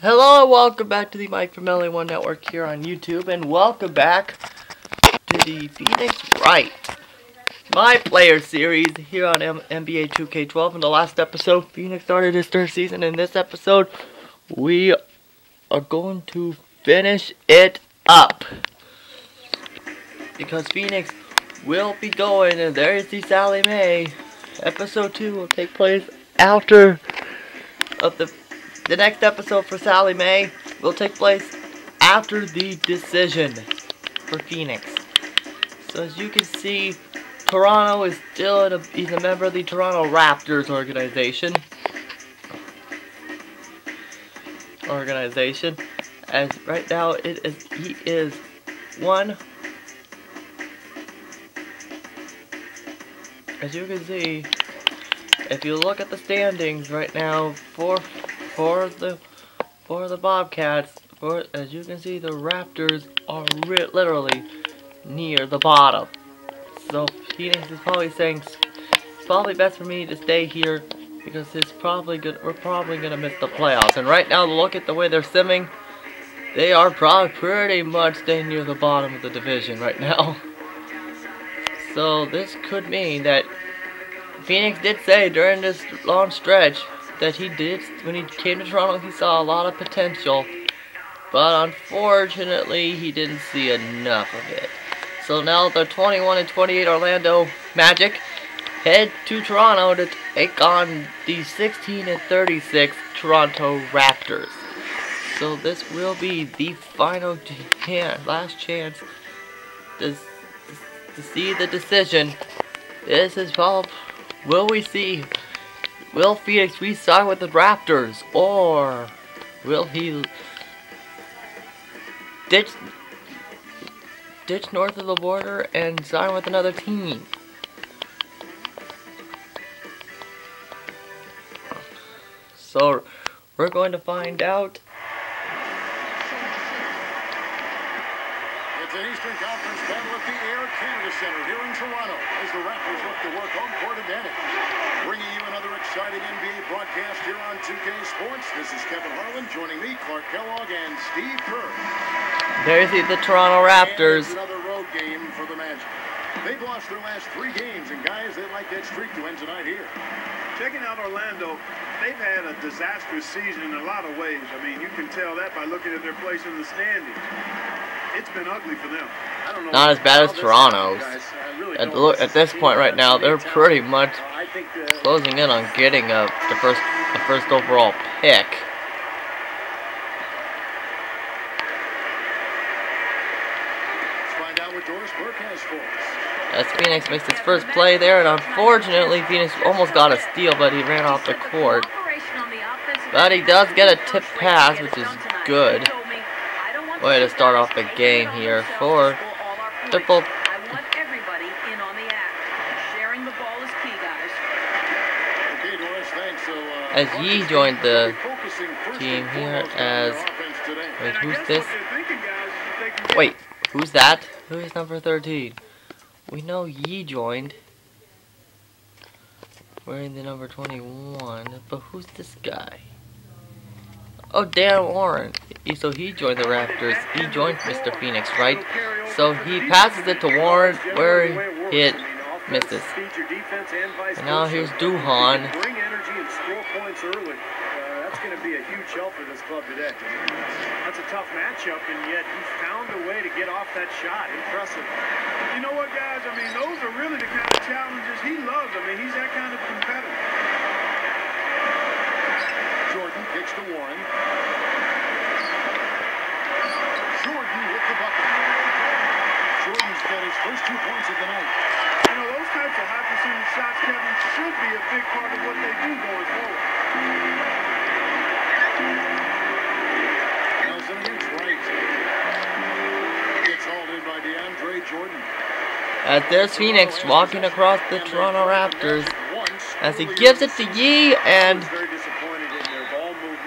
Hello and welcome back to the Mike from LA1 Network here on YouTube, and welcome back to the Phoenix Wright My Player series here on NBA 2K12. In the last episode, Phoenix started his third season. In this episode, we are going to finish it up because Phoenix will be going, and there is the Sally Mae. Episode 2 will take place after of the next episode for Sally Mae will take place after the decision for Phoenix. So as you can see, Toronto is still he's a member of the Toronto Raptors organization. As right now he is one. As you can see, if you look at the standings right now for the Bobcats, as you can see, the Raptors are literally near the bottom. So Phoenix is probably saying it's probably best for me to stay here because we're probably gonna miss the playoffs. And right now, look at the way they're simming. They are probably pretty much staying near the bottom of the division right now. So this could mean that Phoenix did say during this long stretch that when he came to Toronto, he saw a lot of potential, but unfortunately he didn't see enough of it. So now the 21-28 Orlando Magic head to Toronto to take on the 16-36 Toronto Raptors. So this will be the final last chance to see the decision. This is probably, will Phoenix re-sign with the Raptors, or will he ditch north of the border and sign with another team? So we're going to find out. It's an Eastern Conference battle at the Air Canada Centre here in Toronto as the Raptors look to work home court advantage. Bringing you another exciting NBA broadcast here on 2K Sports. This is Kevin Harlan, joining me, Clark Kellogg, and Steve Kerr. There's the Toronto Raptors. And another road game for the Magic. They've lost their last 3 games, and guys, they'd like that streak to end tonight here. Checking out Orlando, they've had a disastrous season in a lot of ways. I mean, you can tell that by looking at their place in the standings. It's been ugly for them. I don't know. Not as bad as Toronto's. At this point right now, they're pretty much closing in on getting the first overall pick. Let's find out what Doris Burke has for us. As Phoenix makes its first play there, and unfortunately Phoenix almost got a steal, but he ran off the court. But he does get a tip pass, which is good. Way to start off the game here for triple. As Yee joined the team here as... Wait, who's this? Wait, who's that? Who is number 13? We know Yee joined, wearing the number 21, but who's this guy? Oh, Dan Warren. So he joined the Raptors. He joined Mr. Phoenix, right? So he passes it to Warren, where it misses. And now here's Duhan. Bring energy and score points early. That's going to be a huge help for this club today. That's a tough matchup, and yet he found a way to get off that shot. Impressive. You know what, guys? I mean, those are really the kind of challenges he loves. I mean, he's that kind of competitor. Jordan kicks to Warren. Jordan with the bucket. Jordan's got his first 2 points of the night. You know, those types of high percentage shots, Kevin, should be a big part of what they do going forward. Nelson against Wright. Gets hauled in by DeAndre Jordan. As there's Phoenix walking across the Toronto Raptors, as he gives it to Yee, and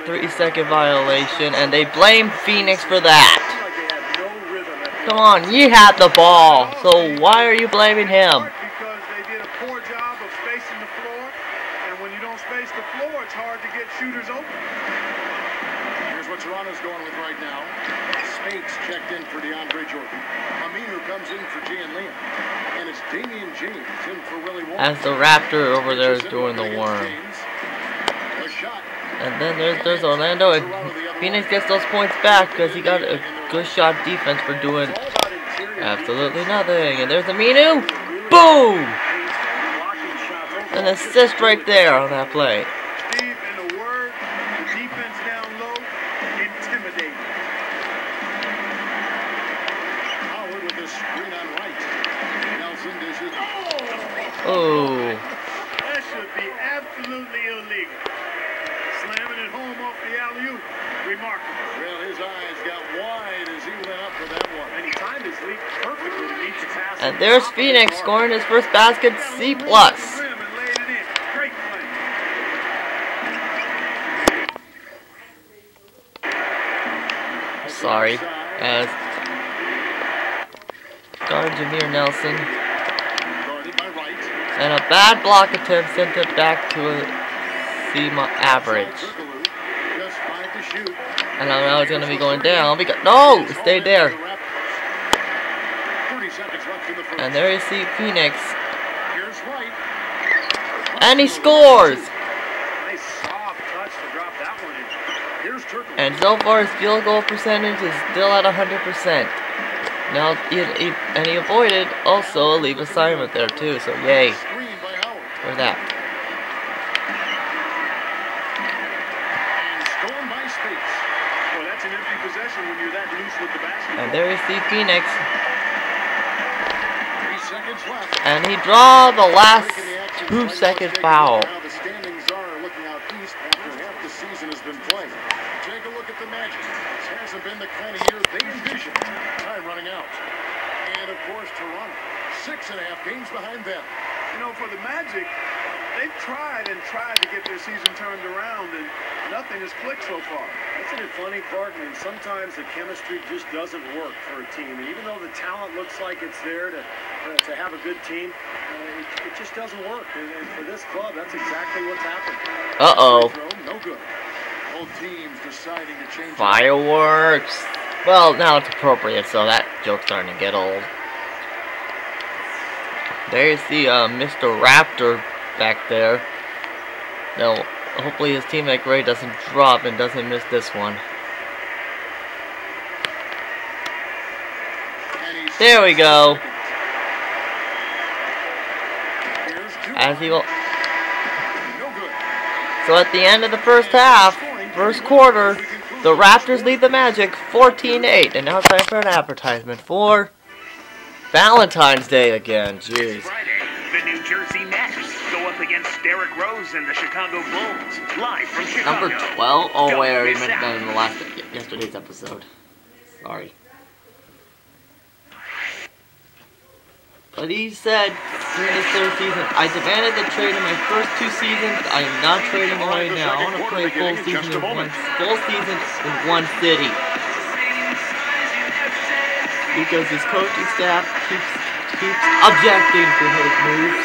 3-second violation, and they blame Phoenix for that. Come on, Yee had the ball, so why are you blaming him? Because they did a poor job of spacing the floor, and when you don't space the floor, it's hard to get shooters open. Here's what's Toronto's going with right now. Spades checked in for DeAndre Jordan. Aminu comes in for Gian Liam. And it's Damian James in for Willie Warren. As the Raptor over there is doing the worm. A shot. And then there's Orlando, and Phoenix gets those points back because he got a good shot defense for doing absolutely nothing. And there's Aminu. Boom! An assist right there on that play. Steve, in a word, the defense down low, intimidating. Howard with a screen on Wright. Nelson dishes. Oh. That should be absolutely illegal. Slamming it home off the alley-oop. Remarkable. Well, his eyes got wide as he went up for that one. And he timed his leap perfectly to meet the pass. And there's Phoenix scoring his first basket, C+. Sorry, as guard Jameer Nelson. And a bad block attempt sent it back to a C average. And now it's going to be going down because no, stay there. And there you see Phoenix. And he scores! And so far his field goal percentage is still at 100%. Now, and he avoided also a leave assignment there too, so yay for that. And there you see Phoenix. And he draw the last 2-second foul. The standings are looking out east after half the season has been played. Take a look at the Magic. This hasn't been the kind of year they envisioned. Time running out. And of course, Toronto, 6.5 games behind them. You know, for the Magic, they've tried to get their season turned around, and nothing has clicked so far. Isn't it funny, Clark? I mean, sometimes the chemistry just doesn't work for a team, and even though the talent looks like it's there to have a good team, it just doesn't work. And for this club, that's exactly what's happened. Uh-oh. No good. Both teams deciding to change. Fireworks. Well, now it's appropriate, so that joke's starting to get old. There you see Mr. Raptor back there. Now, hopefully his teammate Ray doesn't drop and doesn't miss this one. There we go. As he will. So at the end of the first half, first quarter, the Raptors lead the Magic 14-8. And now it's time for an advertisement for Valentine's Day again. Jeez. Friday, the New Jersey Nets go up against Derrick Rose and the Chicago Bulls, live from Chicago. Number 12? Oh, wait, I already Don't meant miss that out. in the yesterday's episode. Sorry. But he said during his third season, I demanded the trade in my first 2 seasons. I am not trading away now. I want to play a full season in one city. Because his coaching staff keeps objecting to his moves.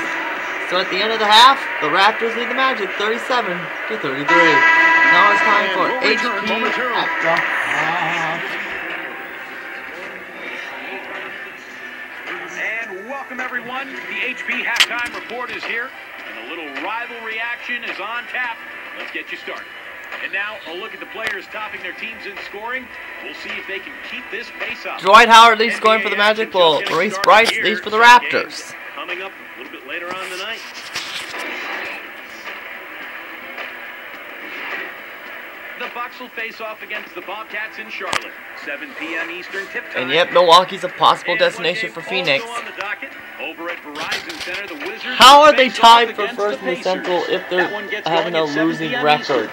So at the end of the half, the Raptors lead the Magic 37-33. Now it's time for HP at the half. And welcome everyone. The HP halftime report is here, and a little rivalry action is on tap. Let's get you started. And now a look at the players topping their teams in scoring. We'll see if they can keep this pace up. Dwight Howard leads scoring for the Magic, while Maurice Bryce leads for the Raptors. Coming up a little bit later on tonight. The Bucks will face off against the Bobcats in Charlotte. 7 p.m. Eastern tip time. And yet Milwaukee's a possible destination for Phoenix. Over at Verizon Center, the Wizards How are they face off tied for against first the in the Central Pacers. if they're That one gets having a going at 7 losing p.m. record?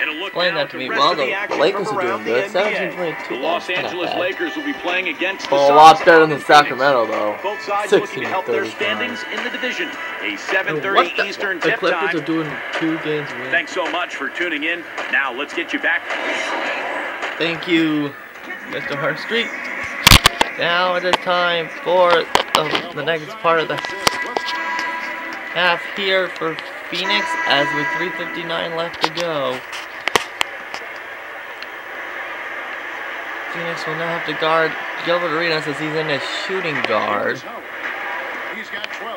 And a look Explain now that to me. rest Well, of the the action Lakers from are doing around the good. NBA. 17-22. The Los That's not Angeles bad. Lakers will be playing against Well, the a lot Suns better down than in Sacramento, Phoenix. though. Both sides looking to help their 16-35. standings in the division. A What 7:30 the? Eastern The tip Clippers time. are doing 2 games win. Thanks so much for tuning in. Now let's get you back. Thank you, Mr. Hurstreet. Now it is time for the next part of the half here for Phoenix, as with 3:59 left to go. Phoenix will now have to guard Gilbert Arenas as he's in a shooting guard. He's got 12.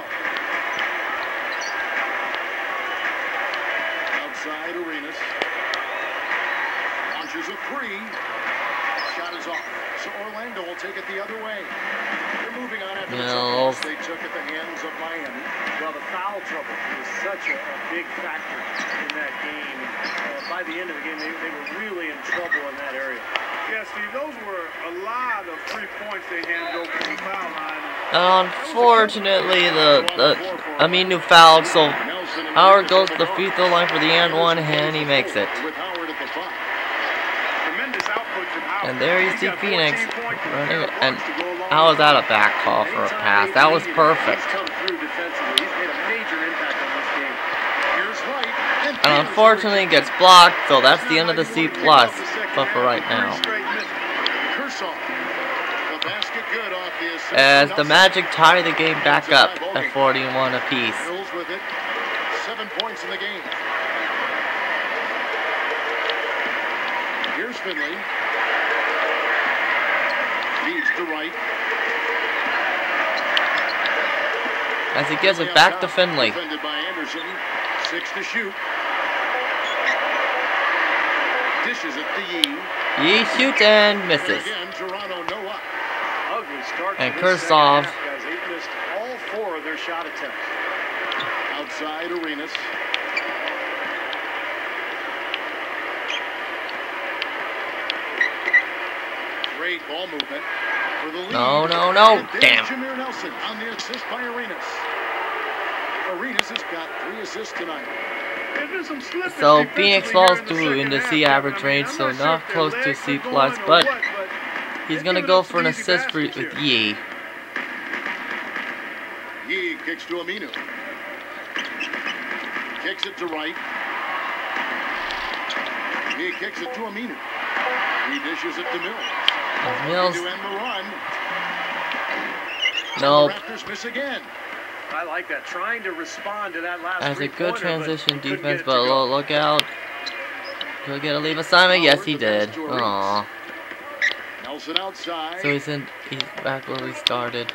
Outside Arenas. Launches a three. Shot is off. So Orlando will take it the other way. They're moving on after the tough they took at the hands of Miami. Well, the foul trouble was such a big factor in that game. By the end of the game, they were really in trouble in that area. Yeah, Steve, those were a lot of 3 points they handed over the foul line. Unfortunately, Aminu fouled, so Howard goes to the free throw line for the and one, and he makes it. And there you see Phoenix running, and how was that a back call for a pass? That was perfect. And unfortunately it gets blocked, so that's the end of the C+, but for right now. As the Magic tie the game back up at 41 apiece. 7 points in the game. Here's Finley. Leads to Wright. As he gives it back to Finley. Defended by Anderson. 6 to shoot. Dishes it to Yee. Yee shoots and misses. Again, Toronto no up. Ugly start. And Kursov. Guys, they missed all 4 of their shot attempts. Outside Arenas. Great ball movement for the lead. No. Damn. Jameer Nelson on the assist by Arenas. Arenas has got 3 assists tonight. So Phoenix falls through in the C average range, so not close to C+, but he's gonna go for an assist with Yee. Yee kicks to Aminu. Kicks it to Wright. He kicks it to Aminu. He dishes it to Mills. Mills. To end the run. Nope. The Raptors miss again. I like that. Trying to respond to that last As a good transition defense, but go. look out. He'll get a leave assignment. Yes, he did. Aww. Nelson outside. So he's back where we started.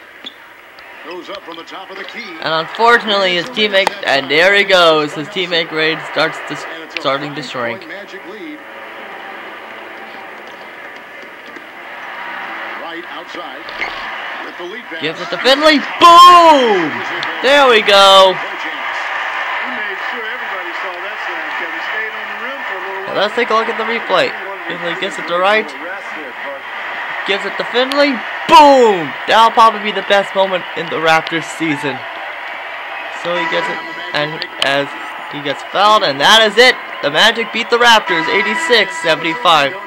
Goes up from the top of the key. And unfortunately, his teammate, and there he goes. His teammate grade starting to shrink. Magic lead. Right outside. With the lead pass. Gives it to Finley. Boom! There we go. Now let's take a look at the replay. Finley gets it to Wright. Gives it to Finley. Boom! That'll probably be the best moment in the Raptors season. So he gets it, and as he gets fouled, and that is it. The Magic beat the Raptors 86-75.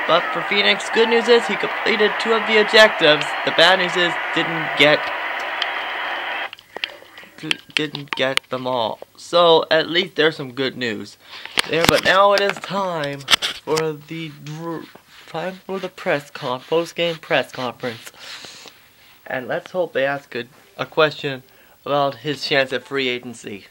But for Phoenix, good news is he completed 2 of the objectives. The bad news is didn't get them all. So at least there's some good news there. But now it is time for the post-game press conference. And let's hope they ask a question about his chance at free agency.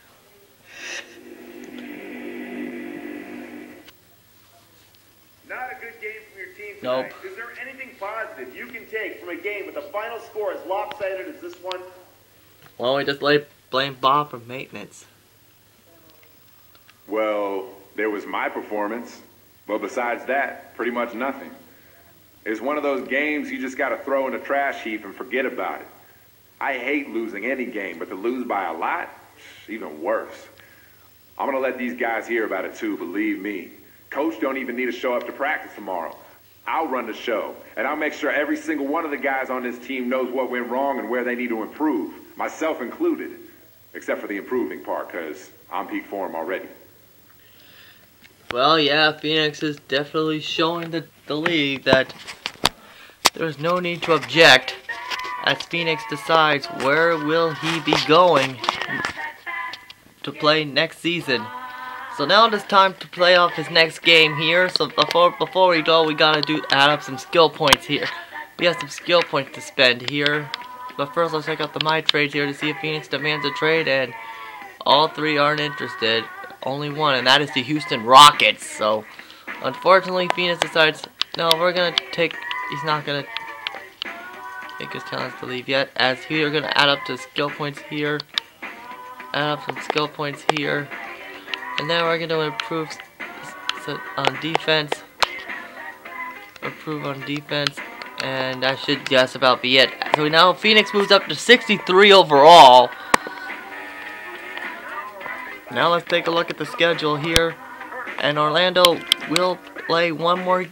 Not a good game from your team tonight. Nope. Is there anything positive you can take from a game with the final score as lopsided as this one? Well, we just blame Bob for maintenance. Well, there was my performance. But besides that, pretty much nothing. It's one of those games you just got to throw in the trash heap and forget about it. I hate losing any game, but to lose by a lot, even worse. I'm going to let these guys hear about it too, believe me. Coach don't even need to show up to practice tomorrow. I'll run the show, and I'll make sure every single one of the guys on this team knows what went wrong and where they need to improve, myself included, except for the improving part, because I'm peak form already. Well, yeah, Phoenix is definitely showing the league that there's no need to object as Phoenix decides where will he be going to play next season. So now it is time to play off his next game here. So before we go, we gotta add up some skill points here. We have some skill points to spend here. But first, let's check out the My Trades here to see if Phoenix demands a trade, and all 3 aren't interested. Only one, and that is the Houston Rockets. So, unfortunately, Phoenix decides No, we're gonna take. He's not gonna take his talents to leave yet. As we're gonna add up to skill points here. Add up some skill points here. And then we're gonna improve on defense. Improve on defense. And that should just about be it. So now Phoenix moves up to 63 overall. Now let's take a look at the schedule here. And Orlando will play one more,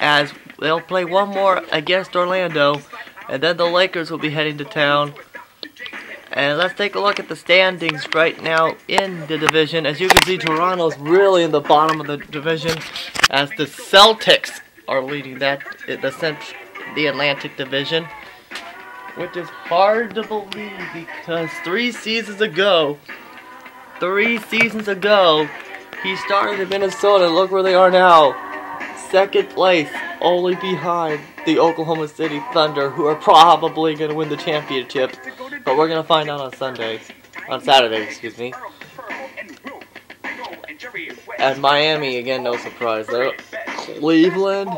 as they'll play one more against Orlando. And then the Lakers will be heading to town. And let's take a look at the standings right now in the division. As you can see, Toronto's really in the bottom of the division, as the Celtics are leading that the Atlantic Division, which is hard to believe because 3 seasons ago, he started in Minnesota. Look where they are now, 2nd place, only behind the Oklahoma City Thunder, who are probably going to win the championship. But we're going to find out on Saturday, excuse me. And Miami, again, no surprise there. Cleveland,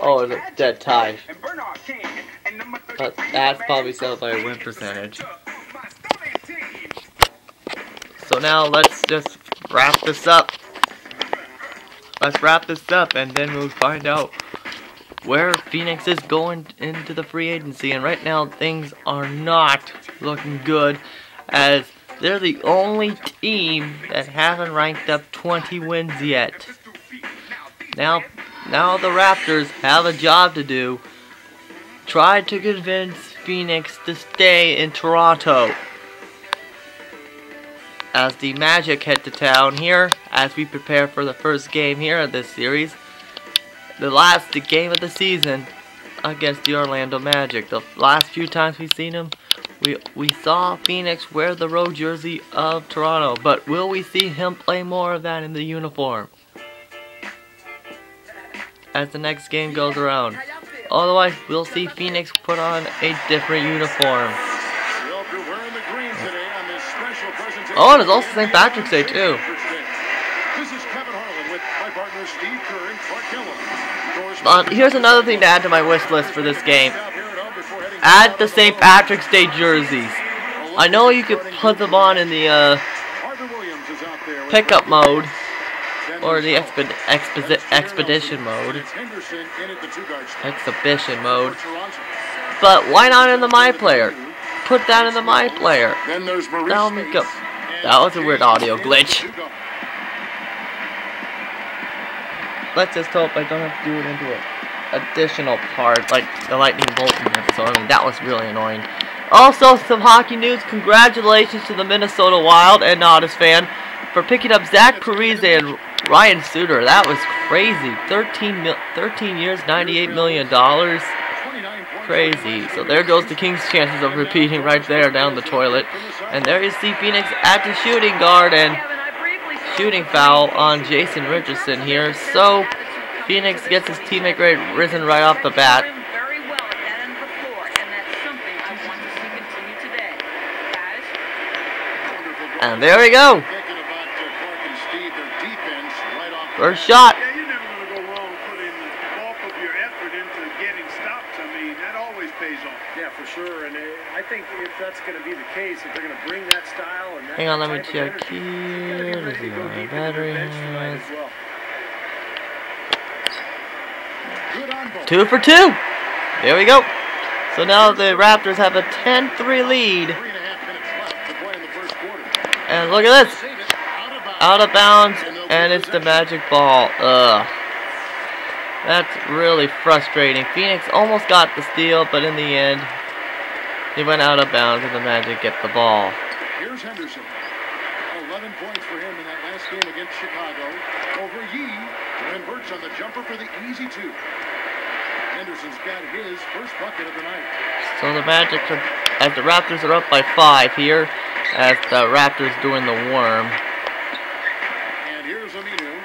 oh, it's a dead tie. But that's probably settled by a win percentage. So now let's just wrap this up. Let's wrap this up and then we'll find out where Phoenix is going into the free agency. And right now things are not looking good, as they're the only team that haven't ranked up 20 wins yet. Now the Raptors have a job to do. Try to convince Phoenix to stay in Toronto, as the Magic head to town here as we prepare for the first game here of this series. The last game of the season against the Orlando Magic. The last few times we've seen him, we saw Phoenix wear the road jersey of Toronto, but will we see him play more of that in the uniform as the next game goes around? Otherwise, we'll see Phoenix put on a different uniform. Oh, and it's also St. Patrick's Day too. But here's another thing to add to my wish list for this game. Add the St. Patrick's Day jerseys. I know you could put them on in the pickup mode or the expedition mode. Exhibition mode. But why not in the My Player? Put that in the My Player. That'll make up. That was a weird audio glitch. Let's just hope I don't have to do it into an additional part, like the Lightning Bolton episode. I mean, that was really annoying. Also, some hockey news. Congratulations to the Minnesota Wild and Otis fan for picking up Zach Parise and Ryan Suter. That was crazy. 13 years, $98 million. Crazy. So there goes the Kings' chances of repeating right there down the toilet. And there you see Phoenix at the shooting guard, and shooting foul on Jason Richardson here. So Phoenix gets his teammate risen right off the bat. And there we go. First shot. Yeah, you're never going to go wrong putting the bulk of your effort into getting stops. I mean, that always pays off. Yeah, for sure. And I think if that's going to be the case, if they're going to bring that style and that hang on, let me type of check energy, here. Let's see what my battery has. well. 2 for 2. There we go. So now the Raptors have a 10-3 lead. And look at this. Out of bounds, and it's the Magic ball. Ugh. That's really frustrating. Phoenix almost got the steal, but in the end, he went out of bounds and the Magic get the ball. Here's Henderson. 11 points for him in that last game against Chicago. Over Yee. And Burks on the jumper for the easy 2. Henderson's got his first bucket of the night. So the Magic, as the Raptors are up by 5 here, as the Raptors doing the worm. And here's Aminu.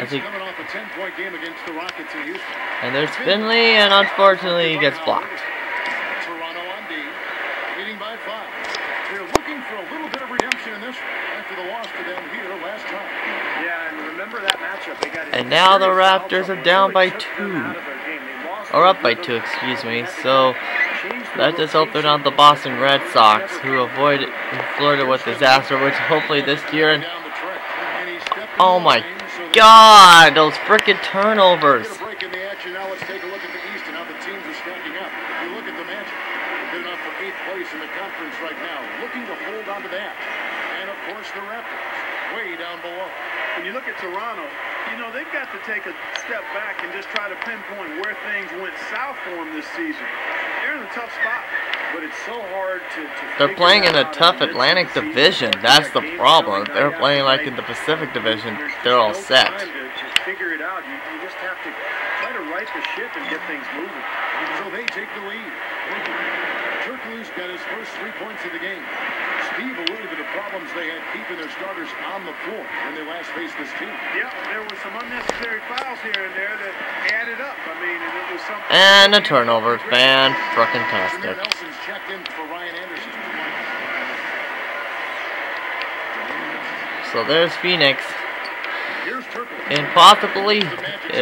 He's coming off a 10-point game against the Rockets in Houston. And there's Finley, and unfortunately he gets blocked. Toronto on D, leading by 5. They're looking for a little bit of redemption action in this one after the loss to them here last time. Yeah, and remember that matchup. They got And now the Raptors are down by 2. Or up by 2, excuse me. So that just opened up the Boston Red Sox, who flirted with disaster, which hopefully this year. Oh my God, those frickin' turnovers! Break in the action. Now let's take a look at the East and how the teams are stacking up. You look at the Magic. They're good enough for 8th place in the conference right now, looking to hold on to that. And of course the Raptors, way down below. When you look at Toronto, you know, they've got to take a step back and just try to pinpoint where things went south for them this season. They're in a tough spot, but it's so hard to They're playing in a tough Atlantic division. That's the problem. If they're playing like in the Pacific division, they're all set. To figure it out, you just have to try to right the ship and get things moving. So they take the lead. Turkoglu's got his first 3 points of the game. Steve alluded to the problems they had keeping their starters on the floor when they last faced this team. Yeah, there were some unnecessary fouls here and there that added up. I mean, and it was something. And a turnover. Fan-frickin-tastic. Nelson's checked in for Ryan Anderson. So there's Phoenix. Here's Turkoglu. And possibly,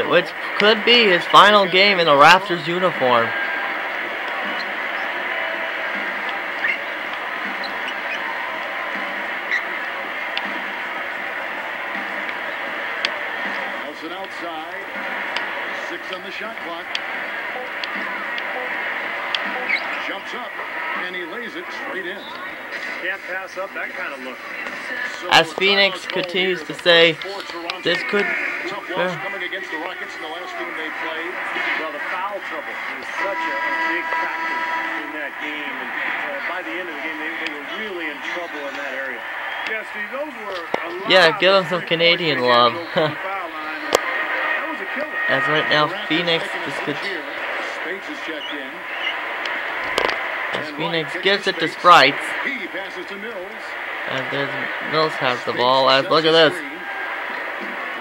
which could be his final game in the Raptors uniform. Nelson outside. 6 on the shot clock. Jumps up, and he lays it straight in. Can't pass up that kind of look. As Phoenix continues to say, this could... Tough loss coming against the Rockets in the last game they played. Well, the foul trouble is such a big factor in that game. And by the end of the game, they were really in trouble in that area. Yeah, Steve, those were a lot. Yeah, give them some Canadian love. That was a killer. As right now, Phoenix just Spates is checked in. as Phoenix gives it to Sprites. He passes to Mills. And there's Mills has the ball. As look at this,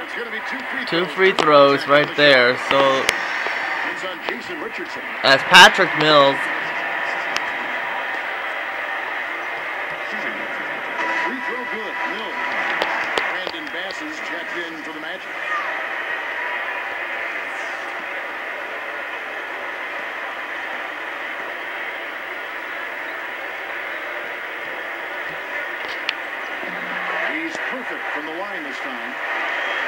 It's going to be 2 free throws right there. So It's on Jason Richardson. as Patrick Mills, Free throw good. Mills. Brandon Bass is checked in for the Magic. He's perfect from the line this time.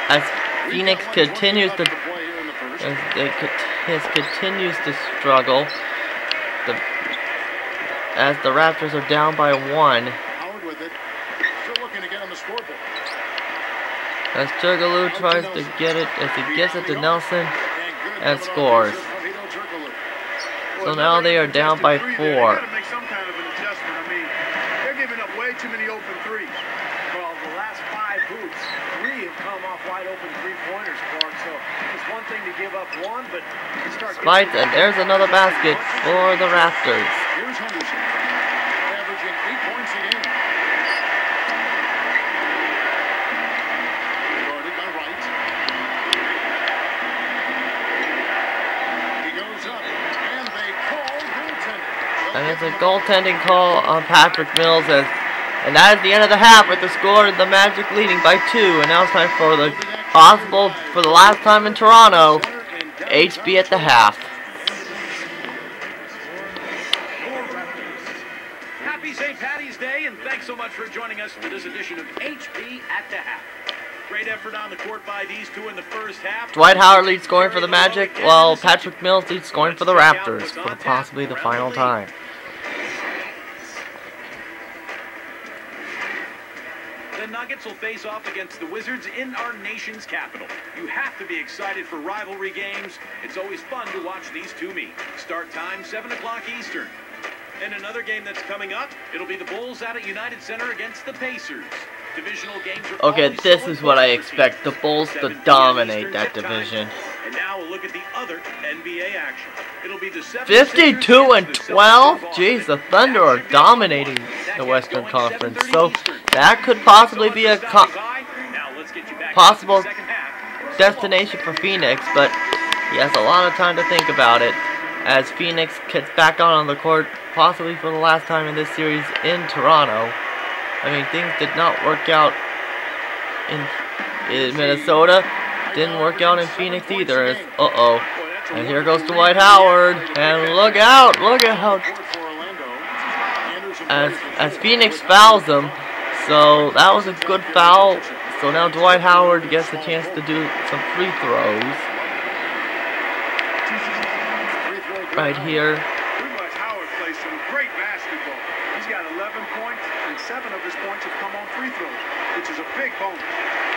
as Phoenix continues to Play here in the first. continues to struggle. As the Raptors are down by 1. Howard with it. Still looking to get on the scoreboard. As Turkoglu tries to get it, as he gives it to Nelson and scores. So now they are down by 4. They got to make some kind of an adjustment. I mean, they're giving up way too many open threes. Well, the last 5 hoops, 3 have come off wide open three-pointers, Clark. So it's one thing to give up 1, but you start. Spites, and there's another basket for the Raptors. Here's Henderson, averaging 8 points a game. Guarded by Wright. He goes up, and they call goaltending. And it's a goaltending call on Patrick Mills, and that is the end of the half with the score, the Magic leading by 2. And now it's time for the possible, for the last time in Toronto, HB at the half. Happy St. Patty's Day, and thanks so much for joining us for this edition of HP at the Half. Great effort on the court by these two in the first half. Dwight Howard leads scoring for the Magic, while Patrick Mills leads scoring for the Raptors for possibly the final time. The Nuggets will face off against the Wizards in our nation's capital. You have to be excited for rivalry games. It's always fun to watch these two meet. Start time, 7 o'clock Eastern. And another game that's coming up, it'll be the Bulls out at United Center against the Pacers. Divisional games are Okay, always this so is what I important for expect, the teams. Bulls to 7 p.m. dominate Eastern that tip time. division. And now we'll look at the other NBA action. It'll be the 52 and 12? Jeez, Jeez, the Thunder are dominating the Western Conference. So that could possibly be a possible destination for Phoenix, but he has a lot of time to think about it as Phoenix gets back on the court, possibly for the last time in this series in Toronto. I mean, things did not work out in Minnesota. Didn't work out in Phoenix either. As, and here goes Dwight Howard. And look out! Look out! As Phoenix fouls him. So that was a good foul. So now Dwight Howard gets a chance to do some free throws. Right here. Howard plays some great basketball. He's got 11 points, and 7 of his points have come on free throws, which is a big bonus.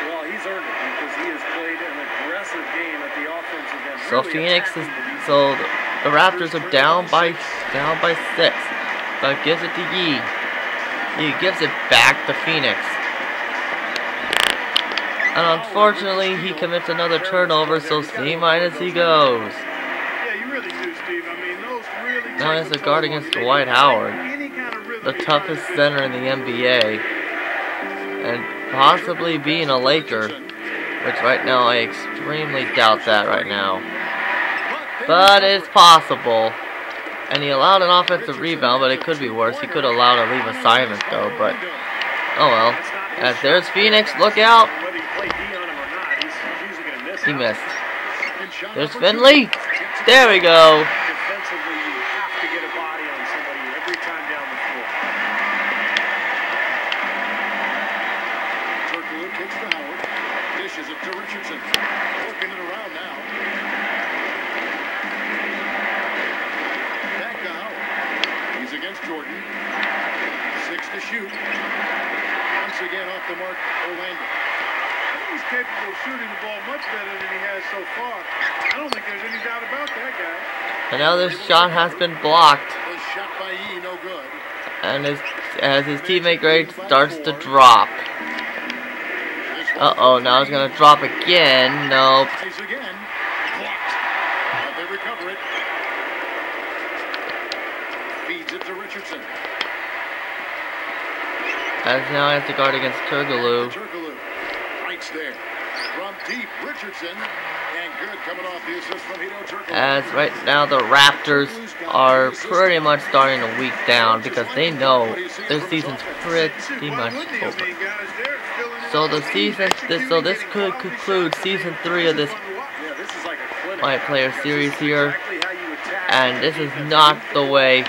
Well, he's earned it because he has played an aggressive game at the offensive end. So Phoenix is the Raptors are down by 6, but gives it to Yee. He gives it back to Phoenix. And unfortunately, he commits another turnover, so C- he goes. Yeah, you really do, Steve. I mean, those really now he has a guard against Dwight Howard, the toughest center in the NBA, and possibly being a Laker, which right now I extremely doubt that right now. But it's possible. And he allowed an offensive rebound, but it could be worse. He could have allowed a leave assignment though, but oh well. As there's Phoenix, look out! He missed. There's Finley. There we go. Defensively, you have to get a body on somebody every time down the floor. Turkoglu kicks to Howard. Dishes it to Richardson. Working it around now. Back to Howard. He's against Jordan. 6 to shoot. Once again off the mark, Orlando. He's capable of shooting the ball much better than he has so far. I don't think there's any doubt about that guy. And now this shot has been blocked. The shot by Yee, no good. And as his teammate Wright starts to drop. Now he's gonna drop again. Nope. Again. Blocked. But they recover it. Feeds it to Richardson. As now he has to guard against Turkoglu. Wright's there. From deep, Richardson. And good coming off the assist from Hito Turkoglu. As right now the Raptors are pretty much starting to weak down because they know their season's pretty much over. So this could conclude season 3 of this My Player series here. And this is not the way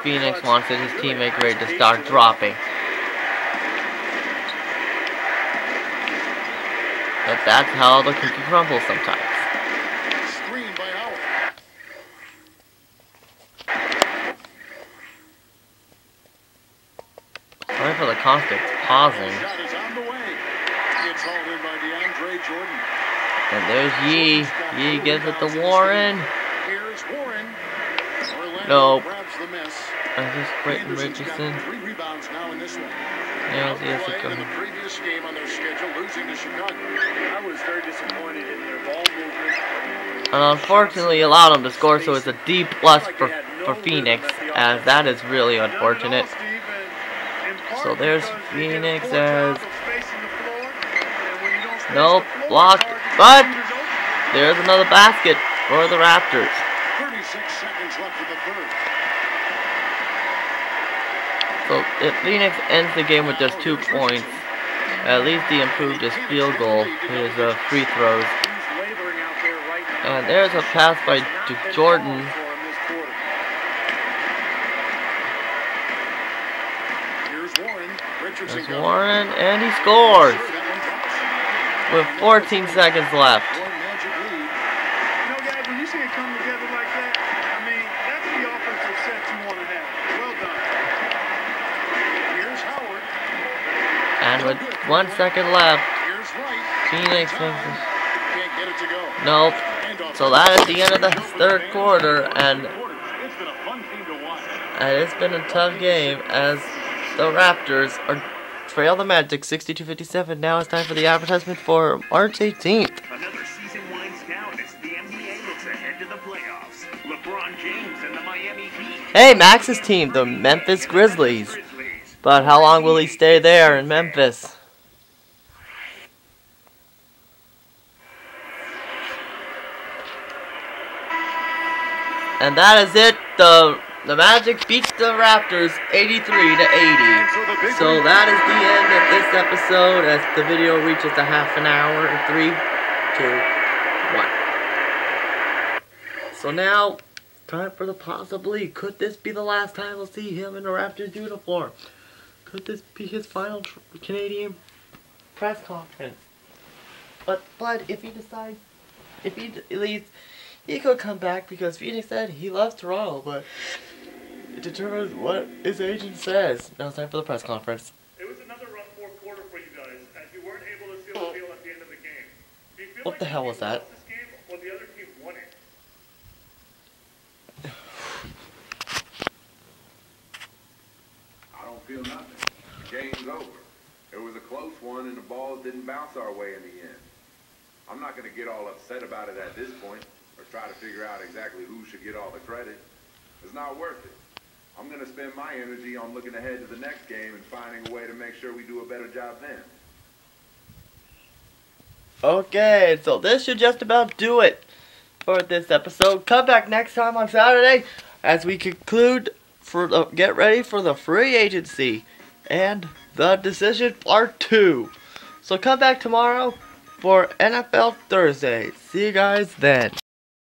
Phoenix wants his teammate Wright to start dropping. But that's how the cookie crumbles sometimes. Screen by Howard. Sorry for the constant pausing. Shot is on the way. It's hauled in by DeAndre Jordan. And there's Yee. Yee gives it to Warren. Here's Warren. Nope. Grabs the miss. And this Creighton Richardson. 3 rebounds now in this one. Yes, he has to In the go. previous game on their schedule, losing to Chicago. I was very disappointed in their ball movement. And unfortunately allowed him to score, so it's a D plus for Phoenix, as that is really unfortunate. So there's Phoenix as nope, blocked, but there's another basket for the Raptors. 36 seconds left in the third. So if Phoenix ends the game with just 2 points, at least he improved his field goal, his free throws. And there's a pass by Jordan. There's Warren, and he scores with 14 seconds left. You know, guys, when you see it come together like that, I mean, that's the offensive set you want to have. Well done. Here's Howard. And with 1 second left, Here's Wright. Phoenix Can't get it to go. nope. So that is the end of the third quarter, and It's been a fun team to watch. it's been a tough game as the Raptors are trail the Magic 62-57. Now it's time for the advertisement for March 18th. Another season winds down as the NBA looks ahead to the playoffs. LeBron James and the Miami Heat. Hey, Max's team, the Memphis Grizzlies. But how long will he stay there in Memphis? And that is it. The the Magic beats the Raptors 83-80. So that is the end of this episode as the video reaches a half an hour. 3, 2, 1. So now, time for the possibly. Could this be the last time we'll see him in a Raptors uniform? Could this be his final Canadian press conference? But if he decides, if he leaves, he could come back because Phoenix said he loves Toronto, but it determines what his agent says. Now it's time for the press conference. It was another rough fourth quarter for you guys, as you weren't able to seal the deal at the end of the game. Do you feel What like the hell was that? lost this game, or the other team won it? I don't feel nothing. The game's over. It was a close one, and the balls didn't bounce our way in the end. I'm not going to get all upset about it at this point, or try to figure out exactly who should get all the credit. It's not worth it. I'm going to spend my energy on looking ahead to the next game and finding a way to make sure we do a better job then. Okay, so this should just about do it for this episode. Come back next time on Saturday as we conclude get ready for the free agency and the decision part 2. So come back tomorrow for NFL Thursday. See you guys then.